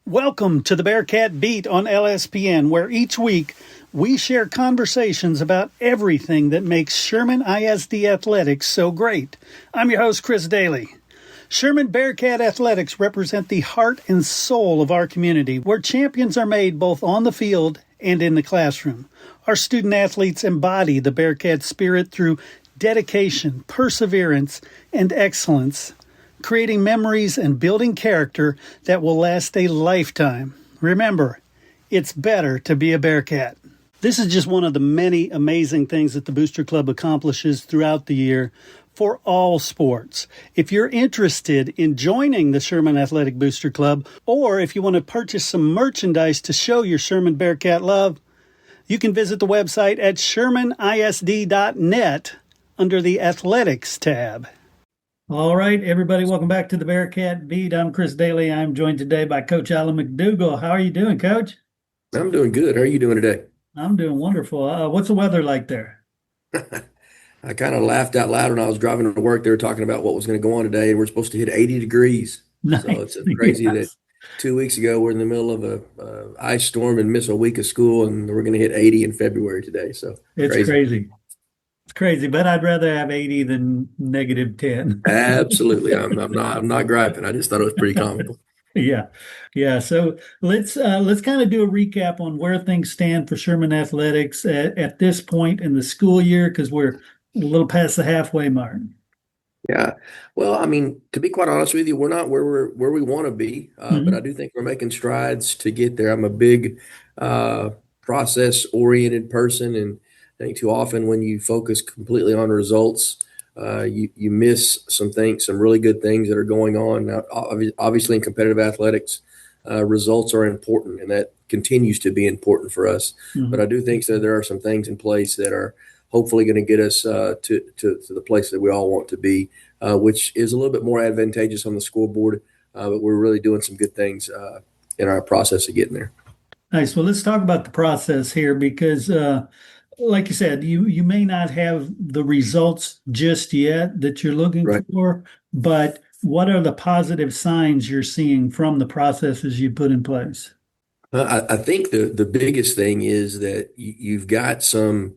Welcome to the Bearcat Beat on LSPN, where each week we share conversations about everything that makes Sherman ISD athletics so great. I'm your host, Chris Daly. Sherman Bearcat Athletics represent the heart and soul of our community, where champions are made both on the field and in the classroom. Our student athletes embody the Bearcat spirit through dedication, perseverance, and excellence, creating memories and building character that will last a lifetime. Remember, it's better to be a Bearcat. This is just one of the many amazing things that the Booster Club accomplishes throughout the year for all sports. If you're interested in joining the Sherman Athletic Booster Club, or if you want to purchase some merchandise to show your Sherman Bearcat love, you can visit the website at shermanisd.net under the Athletics tab. All right, everybody, welcome back to the Bearcat Beat. I'm Chris Daly. I'm joined today by Coach Alan McDougal. How are you doing, Coach? I'm doing good. How are you doing today? I'm doing wonderful. What's the weather like there? I kind of laughed out loud when I was driving to work. They were talking about what was going to go on today, and we're supposed to hit 80 degrees. Nice. So it's crazy that 2 weeks ago we're in the middle of a ice storm and miss a week of school, and we're going to hit 80 in February today. So it's crazy. It's crazy, but I'd rather have 80 than negative 10. Absolutely. I'm not griping. I just thought it was pretty comical. Yeah. So let's kind of do a recap on where things stand for Sherman Athletics at this point in the school year, because we're a little past the halfway mark. Yeah. Well, I mean, to be quite honest with you, we're not where we want to be, but I do think we're making strides to get there. I'm a big process-oriented person, and I think too often when you focus completely on results, you miss some really good things that are going on. Now, obviously, in competitive athletics, results are important, and that continues to be important for us. But I do think that there are some things in place that are hopefully going to get us to the place that we all want to be, which is a little bit more advantageous on the scoreboard. But we're really doing some good things in our process of getting there. Nice. Well, let's talk about the process here, because like you said, you may not have the results just yet that you're looking for, but what are the positive signs you're seeing from the processes you put in place? I think the biggest thing is that you've got some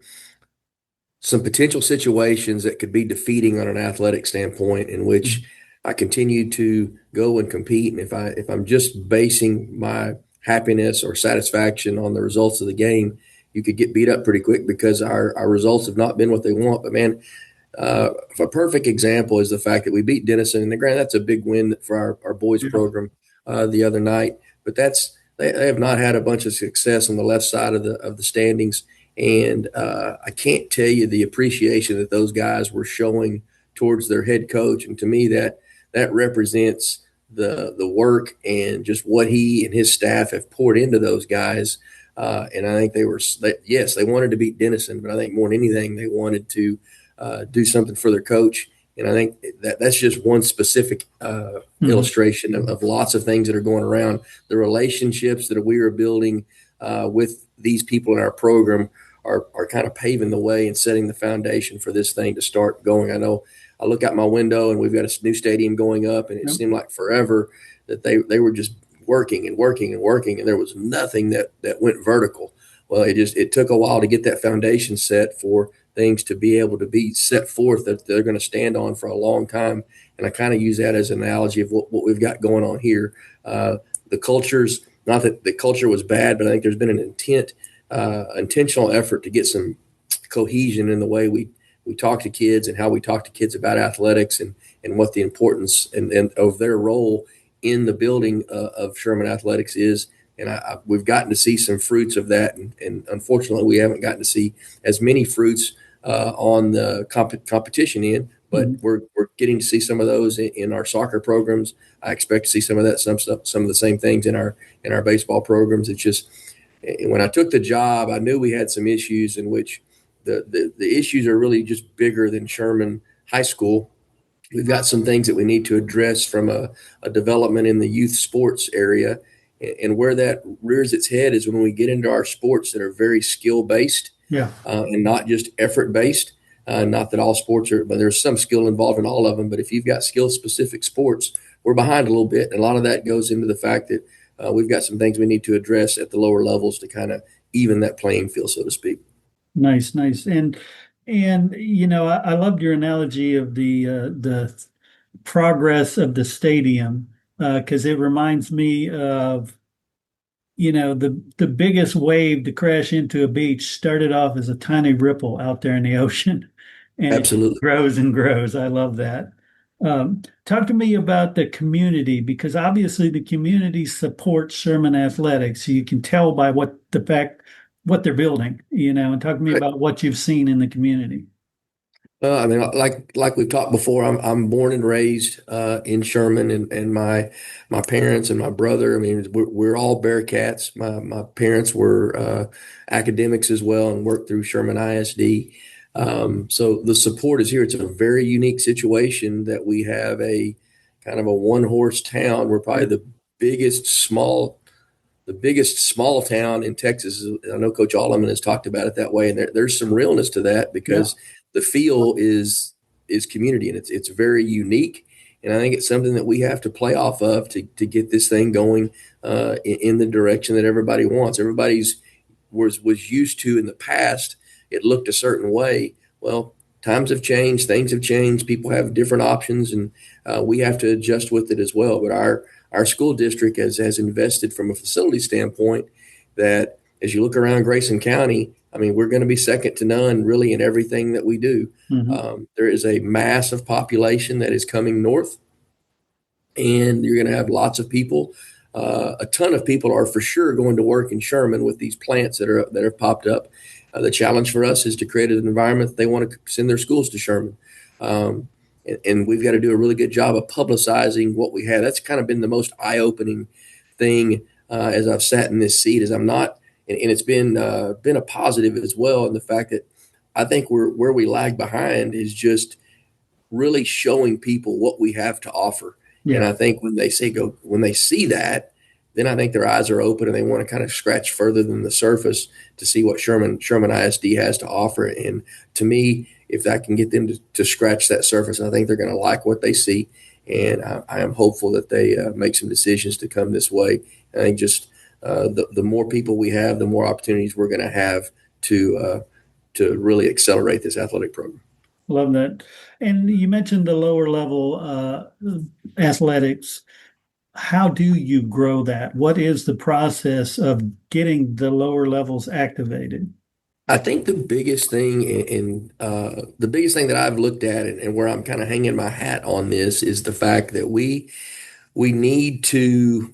potential situations that could be defeating on an athletic standpoint, in which I continue to go and compete. And if I'm just basing my happiness or satisfaction on the results of the game, you could get beat up pretty quick because our results have not been what they want. But man, a perfect example is the fact that we beat Denison, and granted, that's a big win for our boys program the other night. But they have not had a bunch of success on the left side of the standings, and I can't tell you the appreciation that those guys were showing towards their head coach. And to me, that represents the work and just what he and his staff have poured into those guys. And I think they wanted to beat Denison, but I think more than anything, they wanted to do something for their coach. And I think that's just one specific illustration of lots of things that are going around. The relationships that we are building with these people in our program are kind of paving the way and setting the foundation for this thing to start going. I know I look out my window and we've got a new stadium going up, and it seemed like forever that they were just working and working and working, and there was nothing that went vertical. Well, it took a while to get that foundation set for things to be able to be set forth that they're going to stand on for a long time. And I kind of use that as an analogy of what we've got going on here. The culture's not that the culture was bad, but I think there's been an intentional effort to get some cohesion in the way we talk to kids and how we talk to kids about athletics and what the importance and of their role in the building of Sherman Athletics is. And we've gotten to see some fruits of that. And unfortunately, we haven't gotten to see as many fruits on the competition end, but we're getting to see some of those in our soccer programs. I expect to see some of that, some of the same things in our baseball programs. It's just, when I took the job, I knew we had some issues in which the issues are really just bigger than Sherman High School. We've got some things that we need to address from a development in the youth sports area. And where that rears its head is when we get into our sports that are very skill-based and not just effort-based. Not that all sports are, but there's some skill involved in all of them. But if you've got skill-specific sports, we're behind a little bit. And a lot of that goes into the fact that we've got some things we need to address at the lower levels to kind of even that playing field, so to speak. Nice, nice. And I loved your analogy of the progress of the stadium, because it reminds me of, the biggest wave to crash into a beach started off as a tiny ripple out there in the ocean, and it Absolutely. grows and grows. I love that. Talk to me about the community, because obviously the community supports Sherman Athletics. You can tell by what they're building, and talk to me Right. about what you've seen in the community. I mean, like we've talked before, I'm born and raised in Sherman, and my parents and my brother. I mean, we're all Bearcats. My parents were academics as well and worked through Sherman ISD. So the support is here. It's a very unique situation that we have a kind of a one horse town. We're probably biggest small the biggest small town in Texas. I know Coach Allman has talked about it that way, and there's some realness to that Yeah. because the feel is community, and it's very unique. And I think it's something that we have to play off of to get this thing going in the direction that everybody wants. Everybody's was used to in the past. It looked a certain way. Well, times have changed, things have changed. People have different options, and we have to adjust with it as well. But our school district has invested from a facility standpoint that as you look around Grayson County, I mean, we're going to be second to none really in everything that we do. Hmm. There is a massive population that is coming north, and you're going to have lots of people. A ton of people are for sure going to work in Sherman with these plants that have popped up. The challenge for us is to create an environment that they want to send their schools to Sherman. And we've got to do a really good job of publicizing what we have. That's kind of been the most eye-opening thing as I've sat in this seat. Is I'm not, and it's been a positive as well. And the fact that I think where we lag behind is just really showing people what we have to offer. And Yeah. I think when they see that, then I think their eyes are open and they want to kind of scratch further than the surface to see what Sherman ISD has to offer. And to me, if I can get them to scratch that surface, I think they're going to like what they see. And I am hopeful that they make some decisions to come this way. I think just the more people we have, the more opportunities we're going to have to really accelerate this athletic program. Love that. And you mentioned the lower level athletics. How do you grow that? What is the process of getting the lower levels activated? I think the biggest thing, the biggest thing that I've looked at, and where I'm kind of hanging my hat on this, is the fact that we need to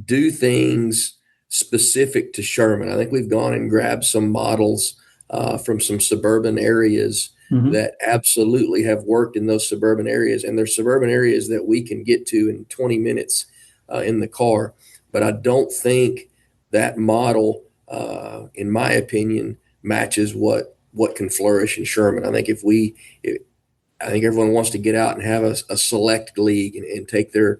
do things specific to Sherman. I think we've gone and grabbed some models from some suburban areas Hmm. that absolutely have worked in those suburban areas, and there's suburban areas that we can get to in 20 minutes in the car. But I don't think that model, in my opinion, matches what can flourish in Sherman. I think everyone wants to get out and have a select league and take their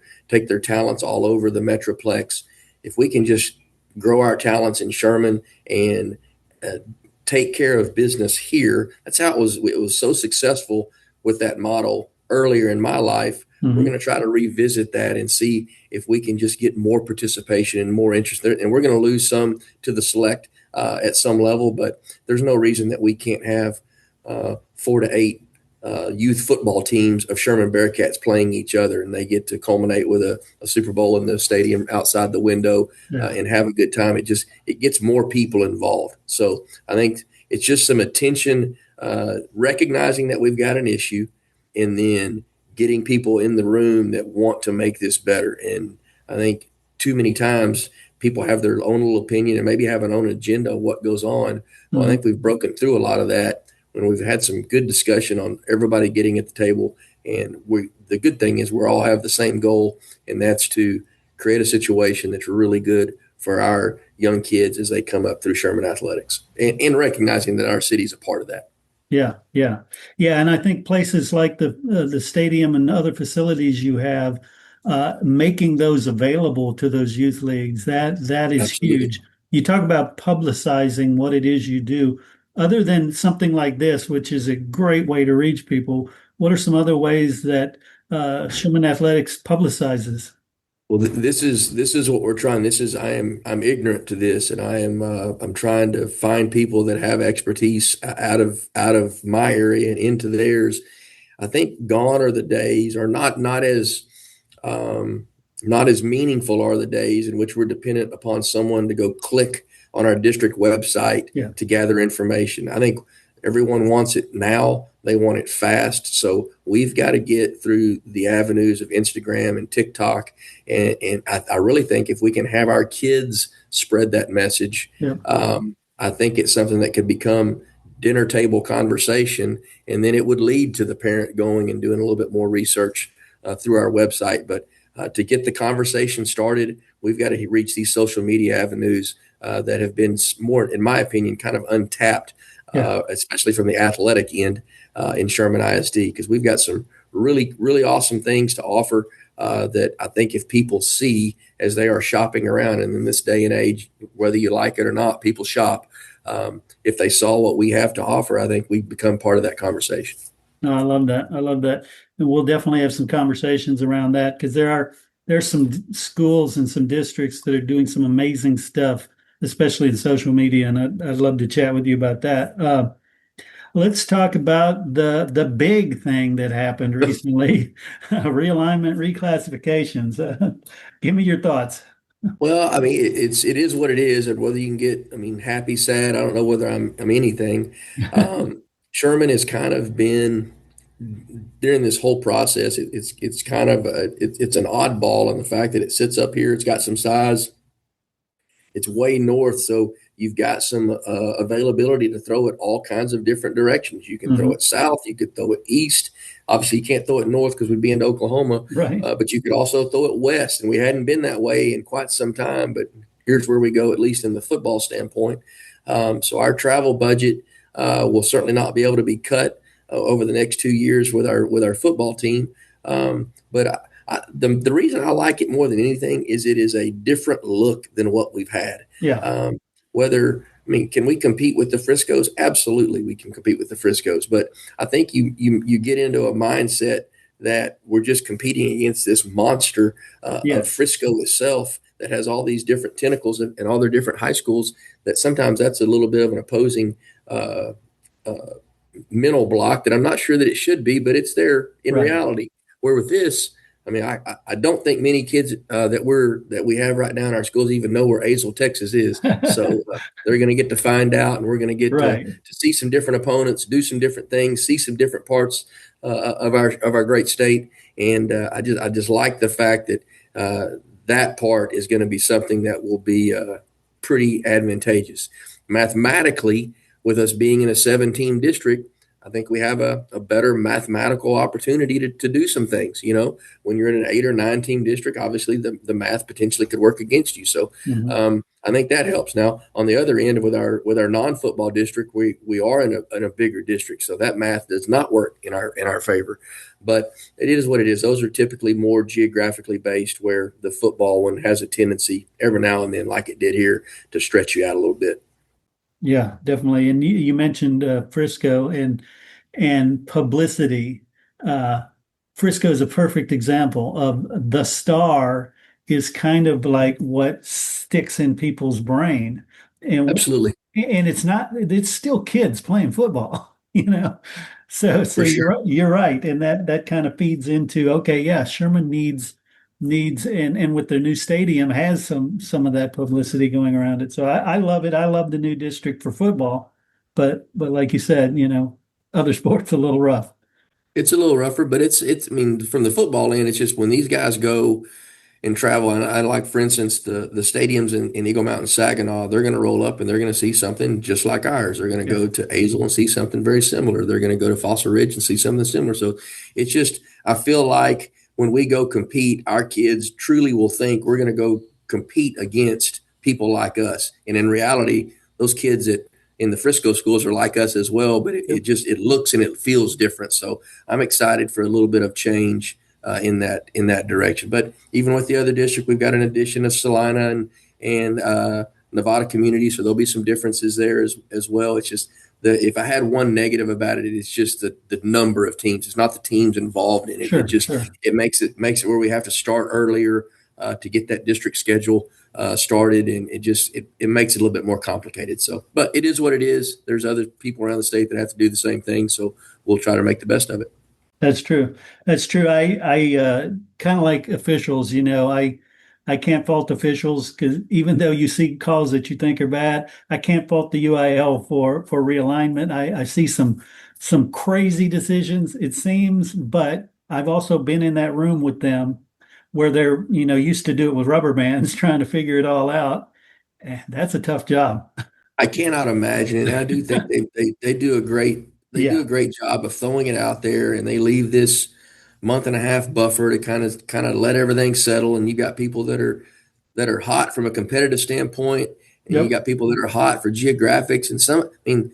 talents all over the Metroplex. If we can just grow our talents in Sherman and uh, take care of business here, that's how it was. It was so successful with that model earlier in my life. We're Hmm. going to try to revisit that and see if we can just get more participation and more interest there. And we're going to lose some to the select at some level, but there's no reason that we can't have 4 to 8 youth football teams of Sherman Bearcats playing each other, and they get to culminate with a Super Bowl in the stadium outside the window Yeah. and have a good time. It gets more people involved. So I think it's just some attention, recognizing that we've got an issue, and then getting people in the room that want to make this better. And I think too many times people have their own little opinion and maybe have an own agenda of what goes on. Well, I Hmm. think we've broken through a lot of that when we've had some good discussion on everybody getting at the table. And the good thing is we all have the same goal, and that's to create a situation that's really good for our young kids as they come up through Sherman Athletics, and recognizing that our city is a part of that. Yeah, yeah, yeah. And I think places like the stadium and other facilities you have, making those available to those youth leagues, that is Absolutely. huge. You talk about publicizing what it is you do. Other than something like this, which is a great way to reach people, what are some other ways that Sherman Athletics publicizes? Well, this is what we're trying. I'm ignorant to this, and I'm trying to find people that have expertise out of my area and into theirs. I think gone are the days, or um, not as meaningful are the days in which we're dependent upon someone to go click on our district website Yeah. to gather information. I think everyone wants it now. They want it fast. So we've got to get through the avenues of Instagram and TikTok. And I really think if we can have our kids spread that message, Yeah. I think it's something that could become dinner table conversation. And then it would lead to the parent going and doing a little bit more research through our website. But to get the conversation started, we've got to reach these social media avenues that have been more, in my opinion, kind of untapped, Yeah. especially from the athletic end in Sherman ISD, because we've got some really, really awesome things to offer that I think if people see as they are shopping around, and in this day and age, whether you like it or not, people shop. If they saw what we have to offer, I think we become part of that conversation. No, I love that. I love that. And we'll definitely have some conversations around that because there's some schools and some districts that are doing some amazing stuff, especially in social media. And I'd love to chat with you about that. Let's talk about the big thing that happened recently, realignment, reclassifications. Give me your thoughts. Well, I mean, it is what it is, and whether you can get, I mean, happy, sad, I don't know whether I'm anything. Sherman has kind of been during this whole process. It's kind of it's an oddball in the fact that it sits up here. It's got some size. It's way north, so you've got some availability to throw it all kinds of different directions. You can throw Mhm. it south, you could throw it east. Obviously, you can't throw it north because we'd be into Oklahoma, Right. but you could also throw it west, and we hadn't been that way in quite some time. But here's where we go, at least in the football standpoint. So our travel budget will certainly not be able to be cut over the next 2 years with our football team. But the reason I like it more than anything is it is a different look than what we've had. Yeah. Um, I mean, can we compete with the Friscos? Absolutely, we can compete with the Friscos. But I think you get into a mindset that we're just competing against this monster of Yes. Frisco itself that has all these different tentacles and all their different high schools. That sometimes that's a little bit of an opposing uh, uh, mental block that I'm not sure that it should be, but it's there in Right. reality. Where with this, I mean, I don't think many kids that we have right now in our schools even know where Azle, Texas is. So they're going to get to find out, and we're going to get Right. to see some different opponents, do some different things, see some different parts of our great state. And I just like the fact that that part is going to be something that will be pretty advantageous mathematically. With us being in a 7-team district, I think we have a better mathematical opportunity to do some things. When you're in an 8 or 9 team district, obviously the math potentially could work against you. So Mhm. I think that helps. Now, on the other end, with our non-football district, we are in a bigger district, so that math does not work in our favor. But it is what it is. Those are typically more geographically based, where the football one has a tendency every now and then, like it did here, to stretch you out a little bit. Yeah, definitely. And you mentioned Frisco and publicity. Uh, Frisco is a perfect example of the star is kind of like what sticks in people's brain, and Absolutely, it's still kids playing football, you know. So for sure. you're right, and that kind of feeds into okay, yeah, Sherman needs and with their new stadium has some of that publicity going around it. So I love it. I love the new district for football, but like you said, other sports a little rough. It's a little rougher, but it's. I mean, from the football end, it's just when these guys go and travel, and I like, for instance, the stadiums in Eagle Mountain, Saginaw. They're going to roll up and they're going to see something just like ours. They're going to Yeah, go to Azle and see something very similar. They're going to go to Fossil Ridge and see something similar. So it's just, I feel like when we go compete, our kids truly will think we're going to go compete against people like us, and in reality, those kids that in the Frisco schools are like us as well, but it, yep, it just it looks and it feels different. So I'm excited for a little bit of change in that direction. But even with the other district, we've got an addition of Salina and Nevada community, so there'll be some differences there as well. It's just if I had one negative about it, it's just the number of teams. It's not the teams involved in it. It sure, just sure. it makes it where we have to start earlier. to get that district schedule started, and it makes it a little bit more complicated. So, but it is what it is. There's other people around the state that have to do the same thing, so we'll try to make the best of it. That's true. That's true. I kind of like officials, I can't fault officials because even though you see calls that you think are bad, I can't fault the UIL for realignment. I see some crazy decisions, it seems, but I've also been in that room with them where they're, used to do it with rubber bands trying to figure it all out. That's a tough job. I cannot imagine, and I do think they do a great Yeah. job of throwing it out there, and they leave this month and a half buffer to kind of let everything settle. And you got people that are hot from a competitive standpoint, and you Yep. got people that are hot for geographics. And some, I mean,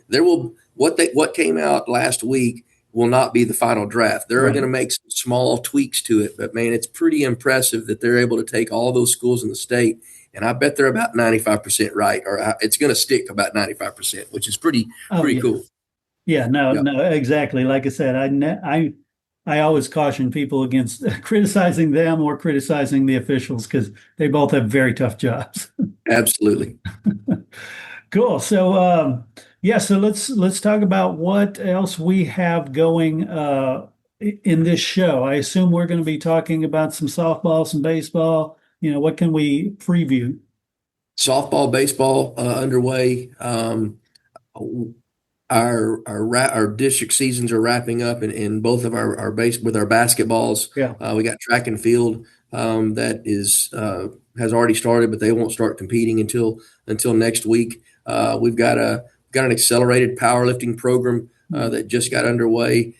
what came out last week will not be the final draft. They're Right. going to make some small tweaks to it, but man, it's pretty impressive that they're able to take all those schools in the state. And I bet they're about 95% right, or it's going to stick about 95%, which is pretty Oh, yeah. cool. Yeah, no, Yeah, no, exactly. Like I said, I always caution people against criticizing them or criticizing the officials because they both have very tough jobs. absolutely. Cool. So, yeah, so let's talk about what else we have going in this show. I assume we're going to be talking about some softball, some baseball. What can we preview? Softball, baseball underway. Our district seasons are wrapping up, in both of our base with our basketballs. Yeah. We got track and field that is has already started, but they won't start competing until next week. We've got an accelerated powerlifting program that just got underway.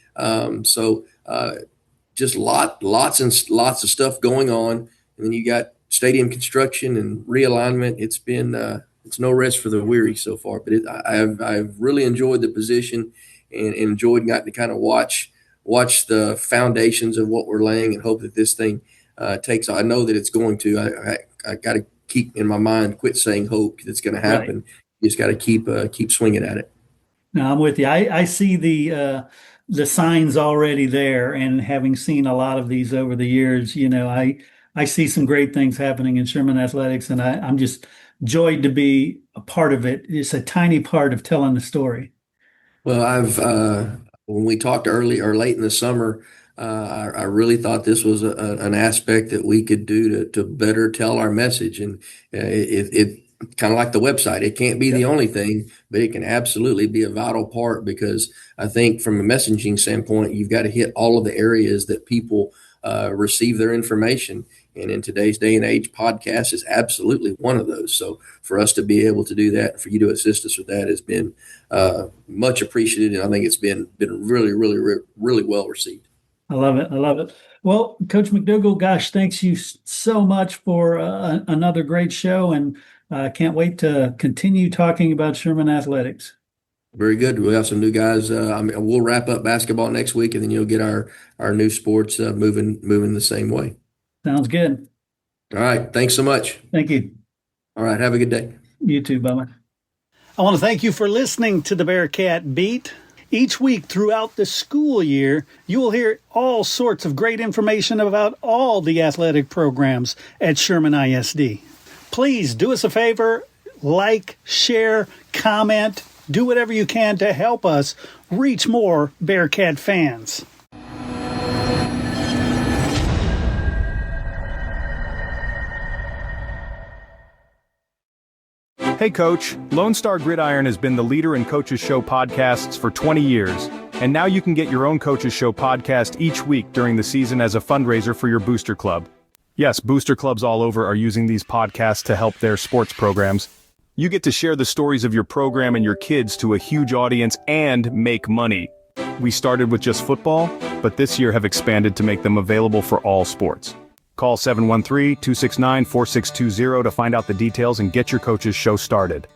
So just lots of stuff going on, and then you got stadium construction and realignment. It's no rest for the weary so far, but I've really enjoyed the position and enjoyed getting to kind of watch the foundations of what we're laying and hope that this thing takes. I know that it's going to. I got to keep in my mind, quit saying hope. It's going to happen. Right. You just got to keep swinging at it. No, I'm with you. I see the signs already there, and having seen a lot of these over the years, I see some great things happening in Sherman Athletics, and I'm just joyed to be a part of it. It's a tiny part of telling the story. Well, I've when we talked early or late in the summer, I really thought this was an aspect that we could do to better tell our message, and it kind of like the website. It can't be the only thing, but it can absolutely be a vital part, because I think from a messaging standpoint, you've got to hit all of the areas that people receive their information. And in today's day and age, podcast is absolutely one of those. So for us to be able to do that, for you to assist us with that, has been much appreciated. And I think it's been really, really, really well received. I love it. I love it. Well, Coach McDougal, gosh, thanks you so much for another great show, and I can't wait to continue talking about Sherman Athletics. Very good. We have some new guys. We'll wrap up basketball next week, and then you'll get our new sports moving the same way. Sounds good. All right. Thanks so much. Thank you. All right. Have a good day. You too. Bye-bye. I want to thank you for listening to the Bearcat Beat. Each week throughout the school year, you will hear all sorts of great information about all the athletic programs at Sherman ISD. Please do us a favor, like, share, comment, do whatever you can to help us reach more Bearcat fans. Hey Coach, Lone Star Gridiron has been the leader in Coach's Show podcasts for 20 years, and now you can get your own Coach's Show podcast each week during the season as a fundraiser for your booster club. Yes, booster clubs all over are using these podcasts to help their sports programs. You get to share the stories of your program and your kids to a huge audience and make money. We started with just football, but this year have expanded to make them available for all sports. Call 713-269-4620 to find out the details and get your Coach's Show started.